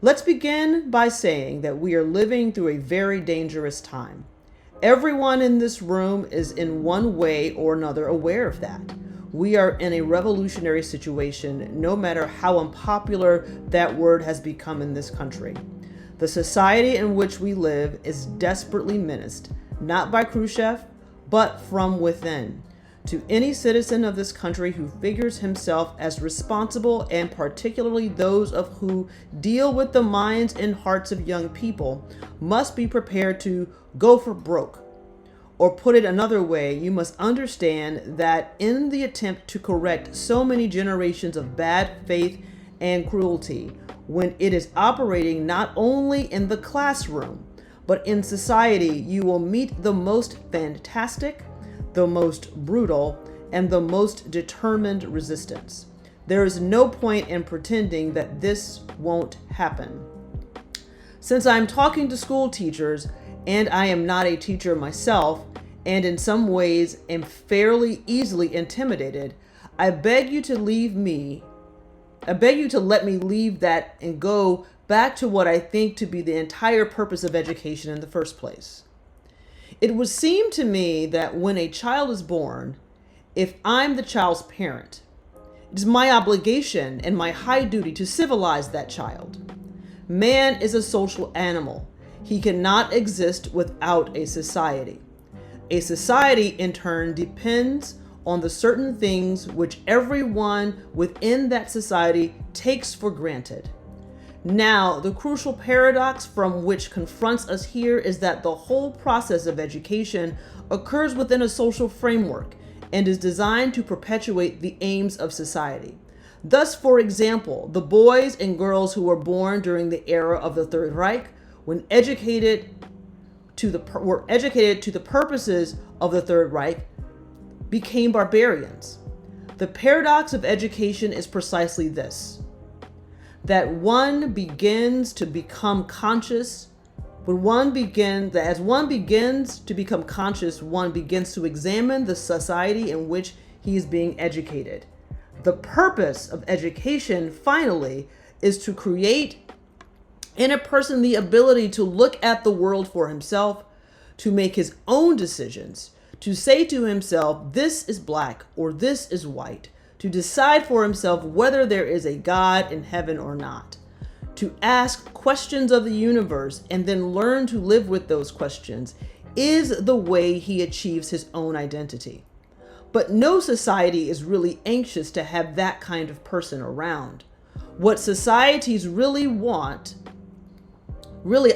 Let's begin by saying that we are living through a very dangerous time. Everyone in this room is in one way or another aware of that. We are in a revolutionary situation, no matter how unpopular that word has become in this country. The society in which we live is desperately menaced, not by Khrushchev, but from within. To any citizen of this country who figures himself as responsible, and particularly those of who deal with the minds and hearts of young people, must be prepared to go for broke. Or put it another way, you must understand that in the attempt to correct so many generations of bad faith and cruelty, when it is operating not only in the classroom, but in society, you will meet the most fantastic, the most brutal, and the most determined resistance. There is no point in pretending that this won't happen. Since I'm talking to school teachers, and I am not a teacher myself, and in some ways am fairly easily intimidated, I beg you to let me leave that and go back to what I think to be the entire purpose of education in the first place. It would seem to me that when a child is born, if I'm the child's parent, it is my obligation and my high duty to civilize that child. Man is a social animal. He cannot exist without a society. A society, in turn, depends on the certain things which everyone within that society takes for granted. Now, the crucial paradox from which confronts us here is that the whole process of education occurs within a social framework and is designed to perpetuate the aims of society. Thus, for example, the boys and girls who were born during the era of the Third Reich, were educated to the purposes of the Third Reich, became barbarians. The paradox of education is precisely this: that as one begins to become conscious, one begins to examine the society in which he is being educated. The purpose of education, finally, is to create in a person the ability to look at the world for himself, to make his own decisions, to say to himself, this is black or this is white, to decide for himself whether there is a God in heaven or not, to ask questions of the universe and then learn to live with those questions, is the way he achieves his own identity. But no society is really anxious to have that kind of person around. What societies really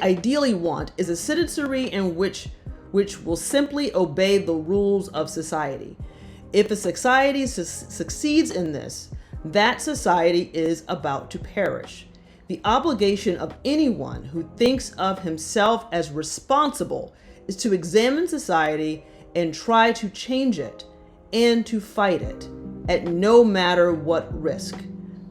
ideally want, is a citizenry in which will simply obey the rules of society. If a society succeeds in this, that society is about to perish. The obligation of anyone who thinks of himself as responsible is to examine society and try to change it and to fight it at no matter what risk.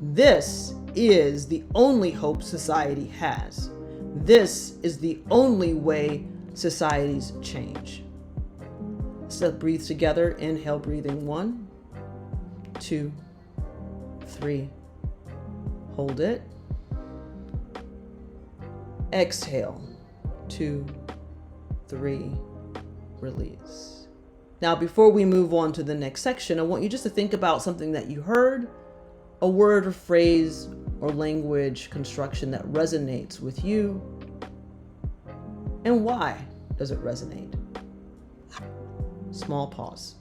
This is the only hope society has. This is the only way societies change. So breathe together. Inhale, breathing 1, 2, 3. Hold it. Exhale, 2, 3. Release. Now, before we move on to the next section, I want you just to think about something that you heard, a word or phrase or language construction that resonates with you. And why does it resonate? Small pause.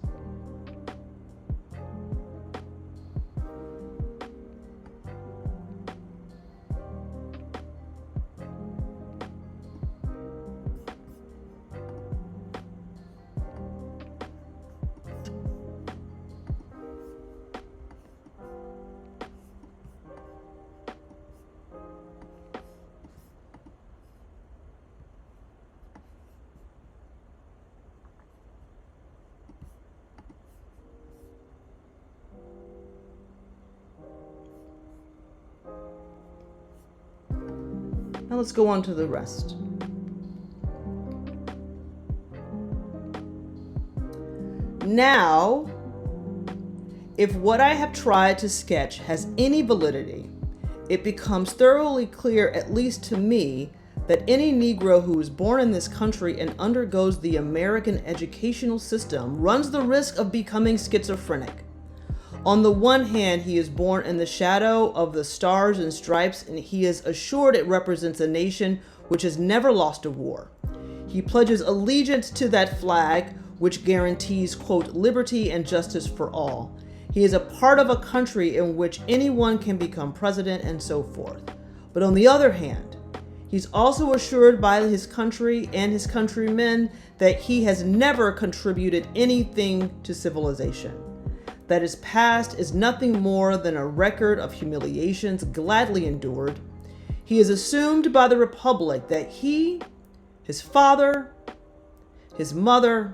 Now let's go on to the rest. Now, if what I have tried to sketch has any validity, it becomes thoroughly clear, at least to me, that any Negro who is born in this country and undergoes the American educational system runs the risk of becoming schizophrenic. On the one hand, he is born in the shadow of the stars and stripes, and he is assured it represents a nation which has never lost a war. He pledges allegiance to that flag, which guarantees, quote, liberty and justice for all. He is a part of a country in which anyone can become president and so forth. But on the other hand, he's also assured by his country and his countrymen that he has never contributed anything to civilization, that his past is nothing more than a record of humiliations gladly endured. He is assumed by the Republic that he, his father, his mother,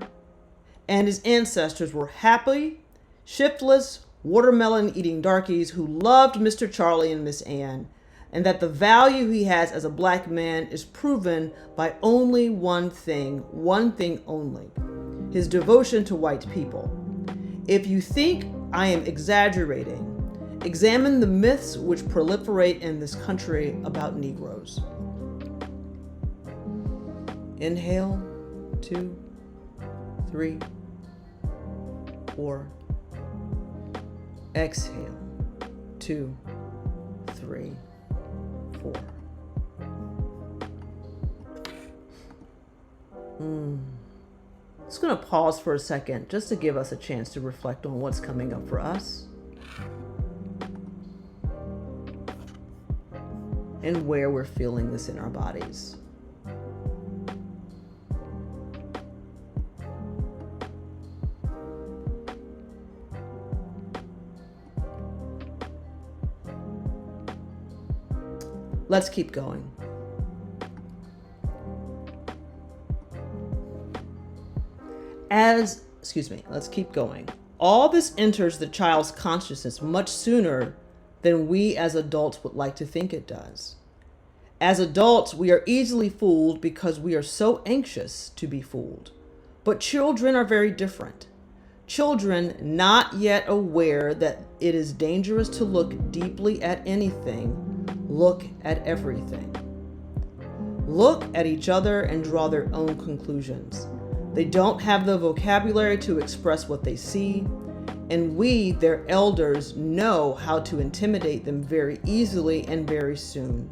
and his ancestors were happy, shiftless, watermelon-eating darkies who loved Mr. Charlie and Miss Ann, and that the value he has as a black man is proven by only one thing only, his devotion to white people. If you think I am exaggerating, examine the myths which proliferate in this country about Negroes. Inhale, 2, 3, 4. Exhale, 2, 3, 4. Just going to pause for a second just to give us a chance to reflect on what's coming up for us and where we're feeling this in our bodies. Let's keep going. Let's keep going. All this enters the child's consciousness much sooner than we as adults would like to think it does. As adults, we are easily fooled because we are so anxious to be fooled. But children are very different. Children, not yet aware that it is dangerous to look deeply at anything, look at everything. Look at each other and draw their own conclusions. They don't have the vocabulary to express what they see, and we, their elders, know how to intimidate them very easily and very soon.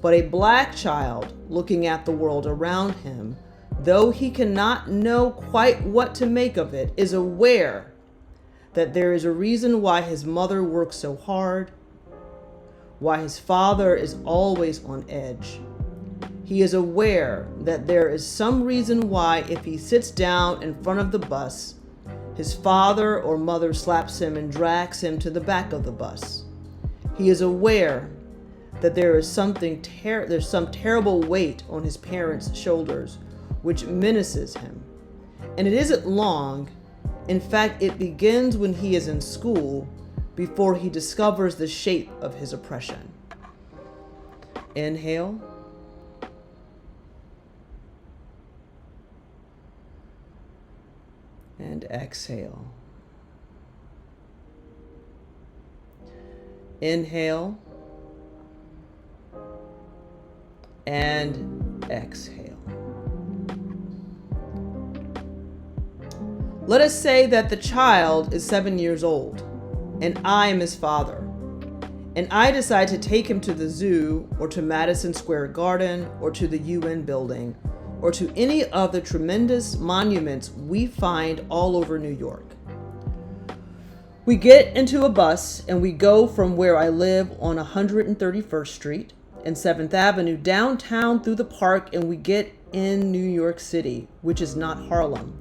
But a black child looking at the world around him, though he cannot know quite what to make of it, is aware that there is a reason why his mother works so hard, why his father is always on edge. He is aware that there is some reason why, if he sits down in front of the bus, his father or mother slaps him and drags him to the back of the bus. He is aware that there's some terrible weight on his parents' shoulders which menaces him. And it isn't long. In fact, it begins when he is in school, before he discovers the shape of his oppression. Inhale. And exhale. Inhale. And exhale. Let us say that the child is 7 years old, and I am his father, and I decide to take him to the zoo, or to Madison Square Garden, or to the UN building, or to any of the tremendous monuments we find all over New York. We get into a bus and we go from where I live on 131st Street and 7th Avenue downtown through the park, and we get in New York City, which is not Harlem.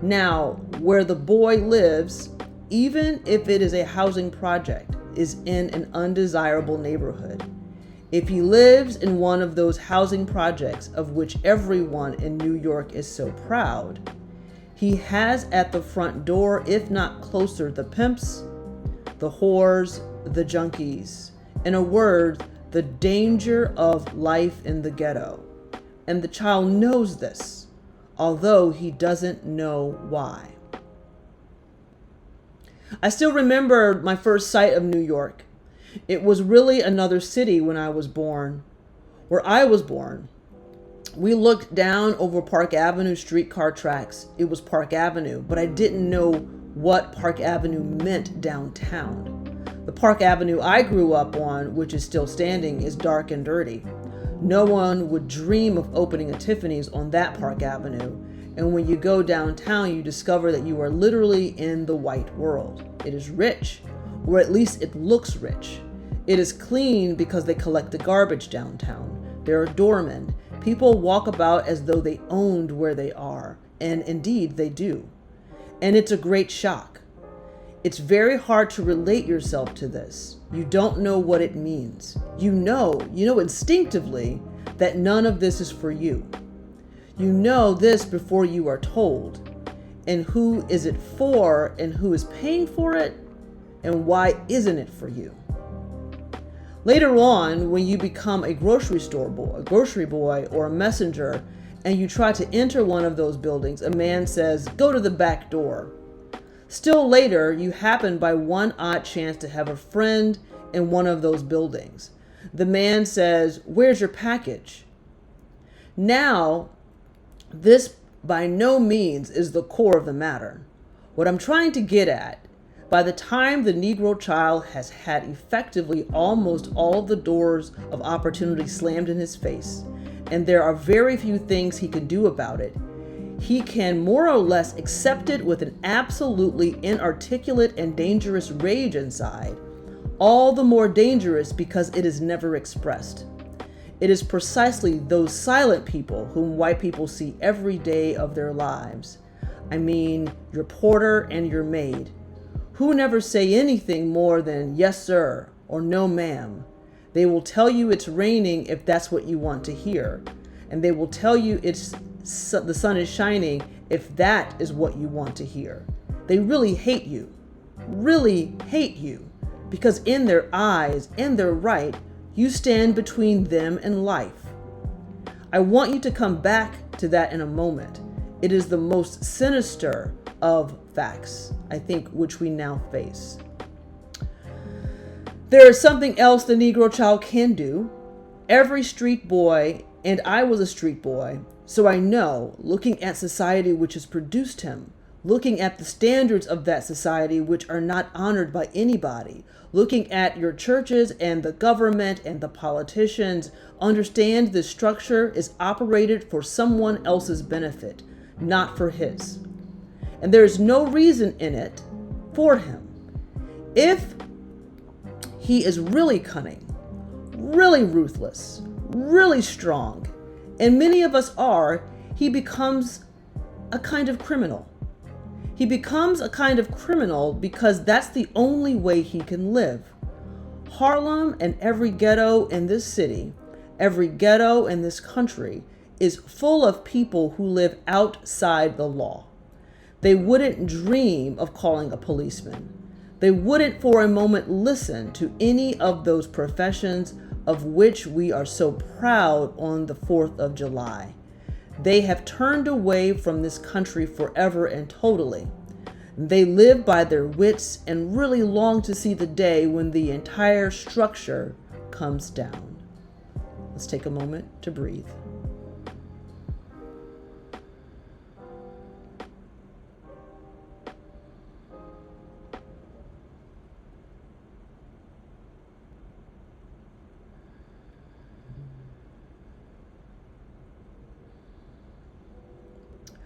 Now, where the boy lives, even if it is a housing project, is in an undesirable neighborhood. If he lives in one of those housing projects of which everyone in New York is so proud, he has at the front door, if not closer, the pimps, the whores, the junkies. In a word, the danger of life in the ghetto. And the child knows this, although he doesn't know why. I still remember my first sight of New York. It was really another city when I was born, where I was born. We looked down over Park Avenue streetcar tracks. It was Park Avenue, but I didn't know what Park Avenue meant downtown. The Park Avenue I grew up on, which is still standing, is dark and dirty. No one would dream of opening a Tiffany's on that Park Avenue. And when you go downtown, you discover that you are literally in the white world. It is rich, or at least it looks rich. It is clean because they collect the garbage downtown. There are doormen. People walk about as though they owned where they are, and indeed they do. And it's a great shock. It's very hard to relate yourself to this. You don't know what it means. You know instinctively that none of this is for you. You know this before you are told. And who is it for, and who is paying for it, and why isn't it for you? Later on, when you become a grocery boy, or a messenger, and you try to enter one of those buildings, a man says, "Go to the back door." Still later, you happen by one odd chance to have a friend in one of those buildings. The man says, "Where's your package?" Now, this by no means is the core of the matter. What I'm trying to get at, by the time the Negro child has had effectively almost all of the doors of opportunity slammed in his face, and there are very few things he can do about it, he can more or less accept it with an absolutely inarticulate and dangerous rage inside, all the more dangerous because it is never expressed. It is precisely those silent people whom white people see every day of their lives. I mean, your porter and your maid, who never say anything more than "yes, sir," or "no, ma'am." They will tell you it's raining if that's what you want to hear. And they will tell you the sun is shining if that is what you want to hear. They really hate you, because in their eyes, in their right, you stand between them and life. I want you to come back to that in a moment. It is the most sinister of facts, I think, which we now face. There is something else the Negro child can do. Every street boy, and I was a street boy, so I know, looking at society which has produced him, looking at the standards of that society which are not honored by anybody, looking at your churches and the government and the politicians, understand this structure is operated for someone else's benefit, not for his. And there is no reason in it for him. If he is really cunning, really ruthless, really strong, and many of us are, he becomes a kind of criminal. He becomes a kind of criminal because that's the only way he can live. Harlem and every ghetto in this city, every ghetto in this country is full of people who live outside the law. They wouldn't dream of calling a policeman. They wouldn't for a moment listen to any of those professions of which we are so proud on the 4th of July. They have turned away from this country forever and totally. They live by their wits and really long to see the day when the entire structure comes down. Let's take a moment to breathe.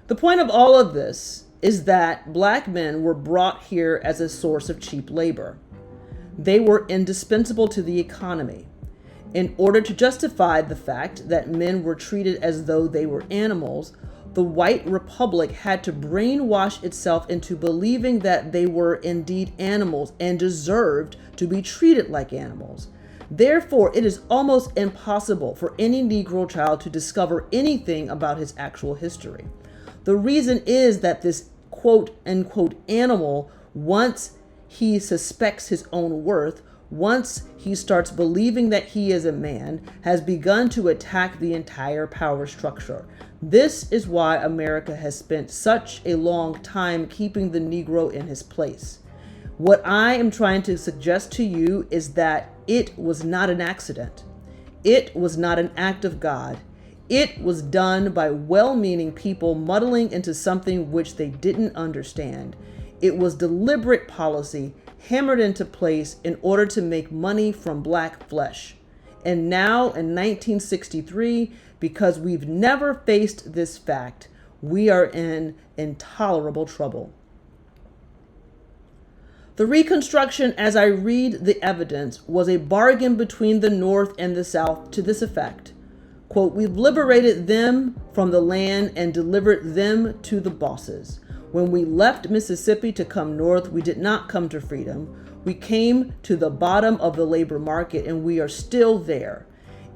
The point of all of this is that black men were brought here as a source of cheap labor. They were indispensable to the economy. In order to justify the fact that men were treated as though they were animals, the white republic had to brainwash itself into believing that they were indeed animals and deserved to be treated like animals. Therefore, it is almost impossible for any Negro child to discover anything about his actual history. The reason is that this quote unquote animal, once he suspects his own worth, once he starts believing that he is a man, has begun to attack the entire power structure. This is why America has spent such a long time keeping the Negro in his place. What I am trying to suggest to you is that it was not an accident. It was not an act of God. It was done by well-meaning people muddling into something which they didn't understand. It was deliberate policy hammered into place in order to make money from black flesh. And now in 1963, because we've never faced this fact, we are in intolerable trouble. The Reconstruction, as I read the evidence, was a bargain between the North and the South to this effect. Quote, "We've liberated them from the land and delivered them to the bosses. When we left Mississippi to come north, we did not come to freedom. We came to the bottom of the labor market, and we are still there.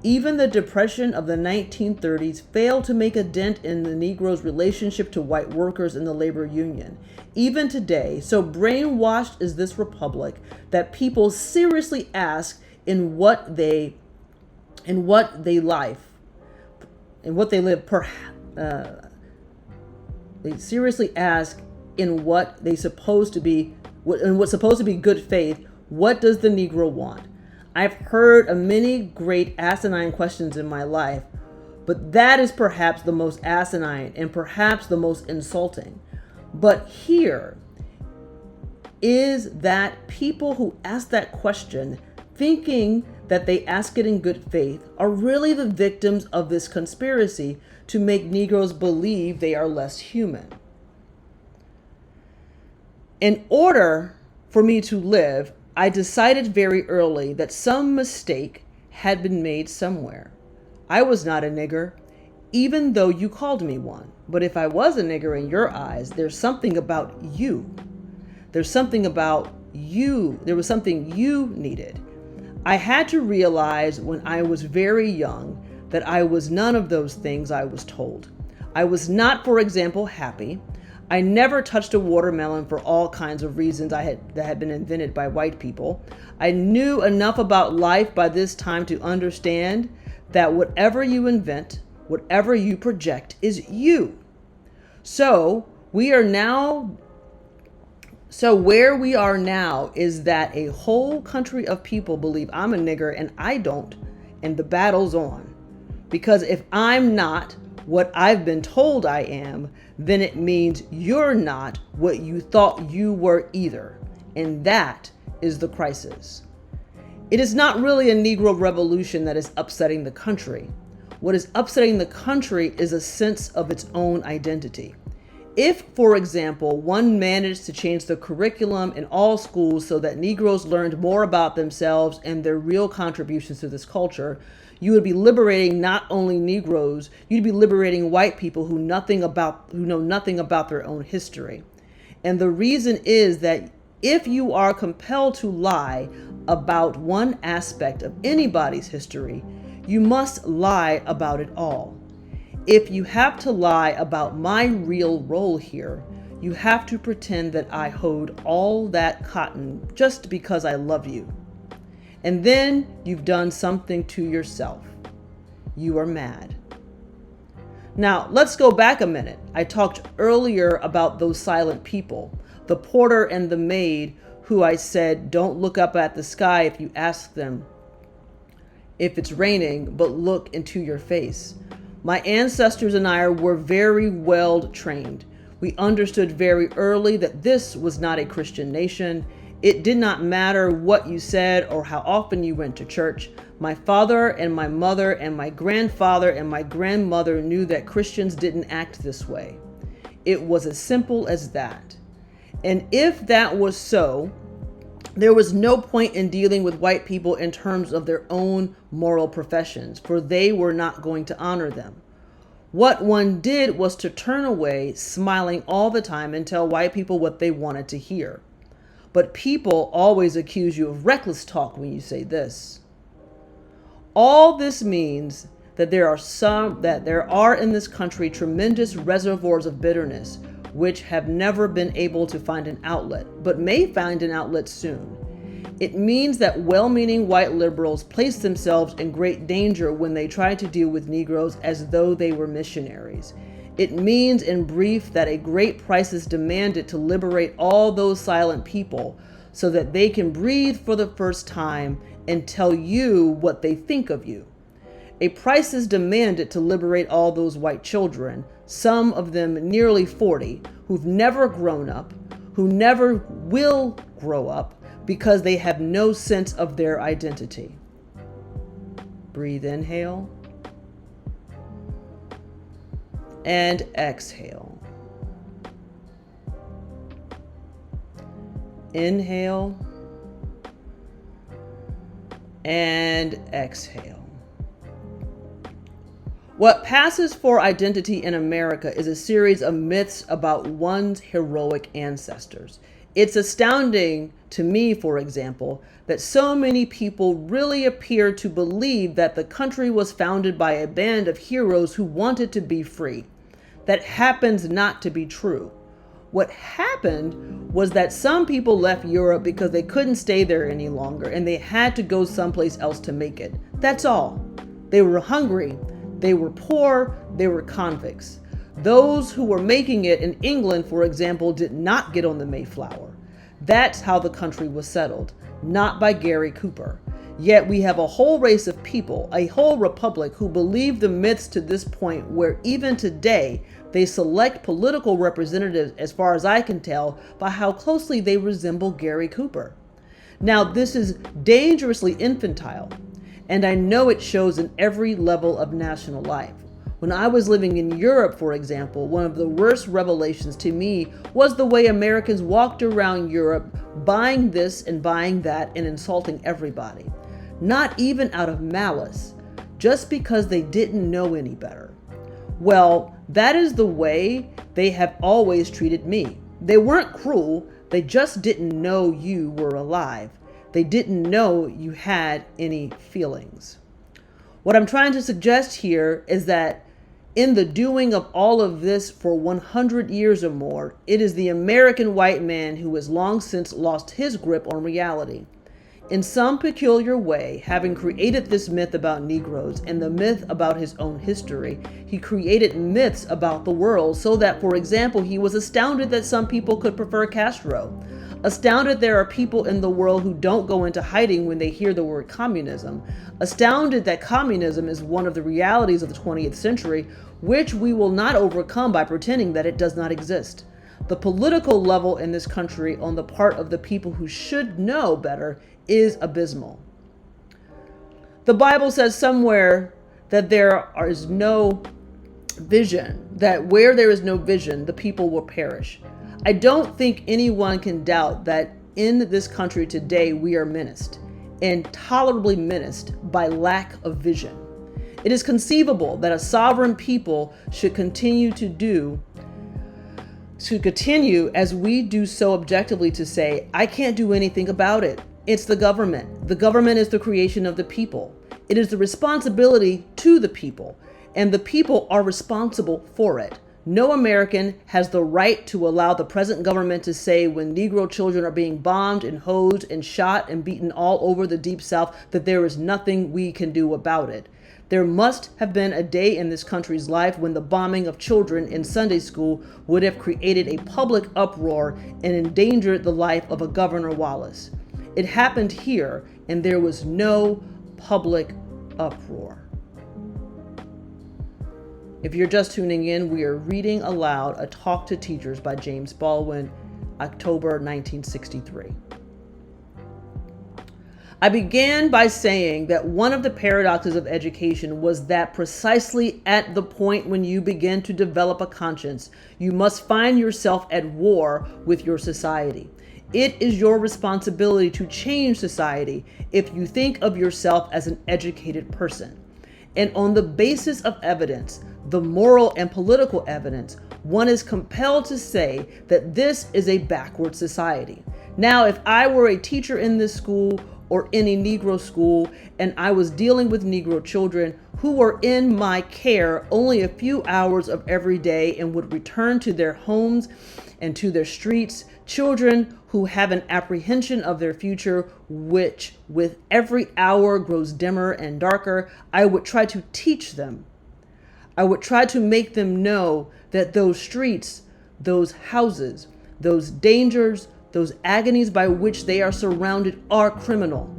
Even the Depression of the 1930s failed to make a dent in the Negro's relationship to white workers in the labor union. Even today, so brainwashed is this republic that people seriously ask in what they live. They seriously ask in what they supposed to be, in what's supposed to be good faith, what does the Negro want? I've heard of many great asinine questions in my life, but that is perhaps the most asinine and perhaps the most insulting. But here is that people who ask that question, thinking that they ask it in good faith, are really the victims of this conspiracy to make Negroes believe they are less human. In order for me to live, I decided very early that some mistake had been made somewhere. I was not a nigger, even though you called me one. But if I was a nigger in your eyes, there's something about you. There's something about you. There was something you needed. I had to realize when I was very young that I was none of those things I was told. I was not, for example, happy. I never touched a watermelon for all kinds of reasons that had been invented by white people. I knew enough about life by this time to understand that whatever you invent, whatever you project is you. So where we are now is that a whole country of people believe I'm a nigger and I don't, and the battle's on. Because if I'm not what I've been told I am, then it means you're not what you thought you were either. And that is the crisis. It is not really a Negro revolution that is upsetting the country. What is upsetting the country is a sense of its own identity. If, for example, one managed to change the curriculum in all schools so that Negroes learned more about themselves and their real contributions to this culture, you would be liberating not only Negroes, you'd be liberating white people who know nothing about their own history. And the reason is that if you are compelled to lie about one aspect of anybody's history, you must lie about it all. If you have to lie about my real role here, you have to pretend that I hoed all that cotton just because I love you. And then you've done something to yourself. You are mad. Now, let's go back a minute. I talked earlier about those silent people, the porter and the maid who I said, don't look up at the sky if you ask them if it's raining, but look into your face. My ancestors and I were very well trained. We understood very early that this was not a Christian nation. It did not matter what you said or how often you went to church. My father and my mother and my grandfather and my grandmother knew that Christians didn't act this way. It was as simple as that. And if that was so, there was no point in dealing with white people in terms of their own moral professions, for they were not going to honor them. What one did was to turn away, smiling all the time, and tell white people what they wanted to hear. But people always accuse you of reckless talk when you say this. All this means that there are in this country tremendous reservoirs of bitterness which have never been able to find an outlet, but may find an outlet soon. It means that well-meaning white liberals place themselves in great danger when they try to deal with Negroes as though they were missionaries. It means, in brief, that a great price is demanded to liberate all those silent people so that they can breathe for the first time and tell you what they think of you. A price is demanded to liberate all those white children, some of them nearly 40, who've never grown up, who never will grow up because they have no sense of their identity. Breathe, inhale, and exhale. Inhale and exhale. What passes for identity in America is a series of myths about one's heroic ancestors. It's astounding to me, for example, that so many people really appear to believe that the country was founded by a band of heroes who wanted to be free. That happens not to be true. What happened was that some people left Europe because they couldn't stay there any longer and they had to go someplace else to make it. That's all. They were hungry. They were poor, they were convicts. Those who were making it in England, for example, did not get on the Mayflower. That's how the country was settled, not by Gary Cooper. Yet we have a whole race of people, a whole republic, who believe the myths to this point where even today they select political representatives, as far as I can tell, by how closely they resemble Gary Cooper. Now, this is dangerously infantile. And I know it shows in every level of national life. When I was living in Europe, for example, one of the worst revelations to me was the way Americans walked around Europe buying this and buying that and insulting everybody. Not even out of malice, just because they didn't know any better. Well, that is the way they have always treated me. They weren't cruel, they just didn't know you were alive. They didn't know you had any feelings. What I'm trying to suggest here is that in the doing of all of this for 100 years or more, it is the American white man who has long since lost his grip on reality. In some peculiar way, having created this myth about Negroes and the myth about his own history, he created myths about the world so that, for example, he was astounded that some people could prefer Castro. Astounded there are people in the world who don't go into hiding when they hear the word communism. Astounded that communism is one of the realities of the 20th century, which we will not overcome by pretending that it does not exist. The political level in this country on the part of the people who should know better is abysmal. The Bible says somewhere that there is no vision, that where there is no vision, the people will perish. I don't think anyone can doubt that in this country today, we are menaced, intolerably menaced by lack of vision. It is conceivable that a sovereign people should continue as we do so objectively to say, I can't do anything about it. It's the government. The government is the creation of the people. It is the responsibility to the people, and the people are responsible for it. No American has the right to allow the present government to say when Negro children are being bombed and hosed and shot and beaten all over the Deep South that there is nothing we can do about it. There must have been a day in this country's life when the bombing of children in Sunday school would have created a public uproar and endangered the life of a Governor Wallace. It happened here, and there was no public uproar. If you're just tuning in, we are reading aloud A Talk to Teachers by James Baldwin, October 1963. I began by saying that one of the paradoxes of education was that precisely at the point when you begin to develop a conscience, you must find yourself at war with your society. It is your responsibility to change society if you think of yourself as an educated person. And on the basis of evidence, the moral and political evidence, one is compelled to say that this is a backward society. Now, if I were a teacher in this school or in a Negro school, and I was dealing with Negro children who were in my care only a few hours of every day and would return to their homes and to their streets, children who have an apprehension of their future, which with every hour grows dimmer and darker, I would try to teach them. I would try to make them know that those streets, those houses, those dangers, those agonies by which they are surrounded are criminal.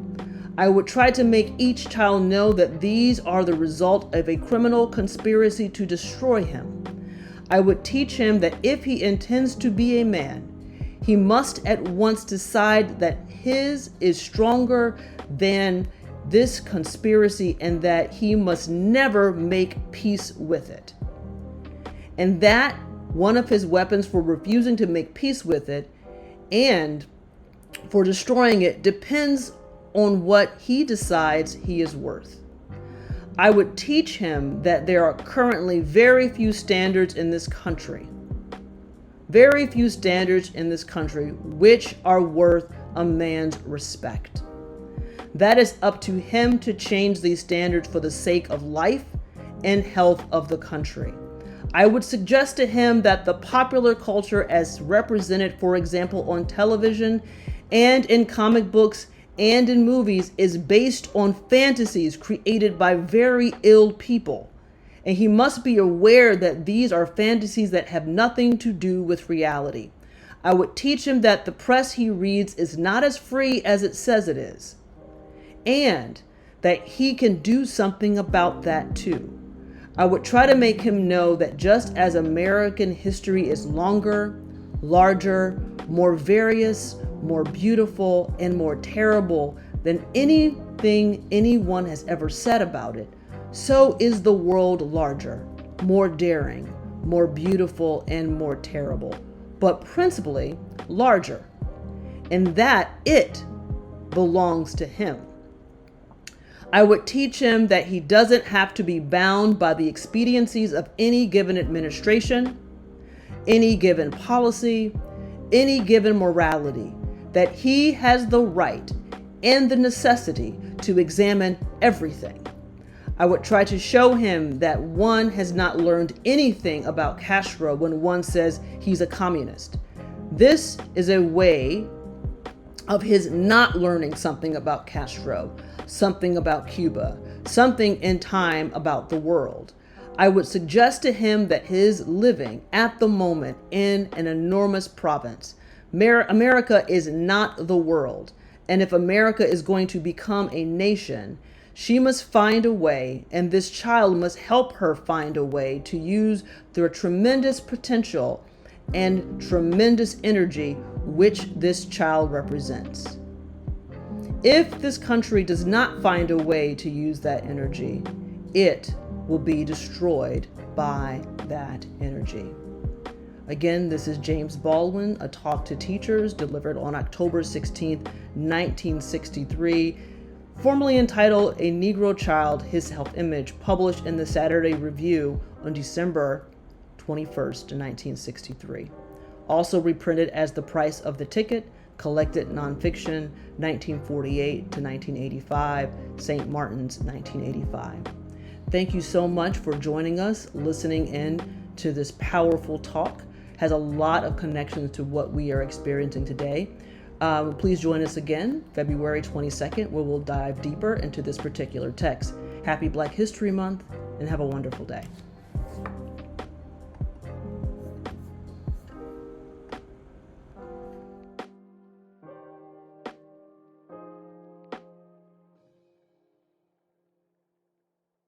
I would try to make each child know that these are the result of a criminal conspiracy to destroy him. I would teach him that if he intends to be a man, he must at once decide that his is stronger than this conspiracy and that he must never make peace with it. And that one of his weapons for refusing to make peace with it and for destroying it depends on what he decides he is worth. I would teach him that there are currently very few standards in this country. Very few standards in this country which are worth a man's respect. That is up to him to change these standards for the sake of life and health of the country. I would suggest to him that the popular culture as represented, for example, on television and in comic books and in movies is based on fantasies created by very ill people. And he must be aware that these are fantasies that have nothing to do with reality. I would teach him that the press he reads is not as free as it says it is, and that he can do something about that too. I would try to make him know that just as American history is longer, larger, more various, more beautiful, and more terrible than anything anyone has ever said about it, so is the world larger, more daring, more beautiful, and more terrible, but principally larger, and that it belongs to him. I would teach him that he doesn't have to be bound by the expediencies of any given administration, any given policy, any given morality, that he has the right and the necessity to examine everything. I would try to show him that one has not learned anything about Castro when one says he's a communist. This is a way of his not learning something about Castro, something about Cuba, something in time about the world. I would suggest to him that his living at the moment in an enormous province. America is not the world. And if America is going to become a nation, she must find a way, and this child must help her find a way to use the tremendous potential and tremendous energy which this child represents. If this country does not find a way to use that energy, it will be destroyed by that energy. Again, this is James Baldwin, a talk to teachers delivered on October 16th, 1963, formerly entitled A Negro Child, His Self-Image, published in the Saturday Review on December 21st, 1963. Also reprinted as The Price of the Ticket, Collected Nonfiction, 1948 to 1985, St. Martin's, 1985. Thank you so much for joining us, listening in to this powerful talk. Has a lot of connections to what we are experiencing today. Please join us again, February 22nd, where we'll dive deeper into this particular text. Happy Black History Month, and have a wonderful day.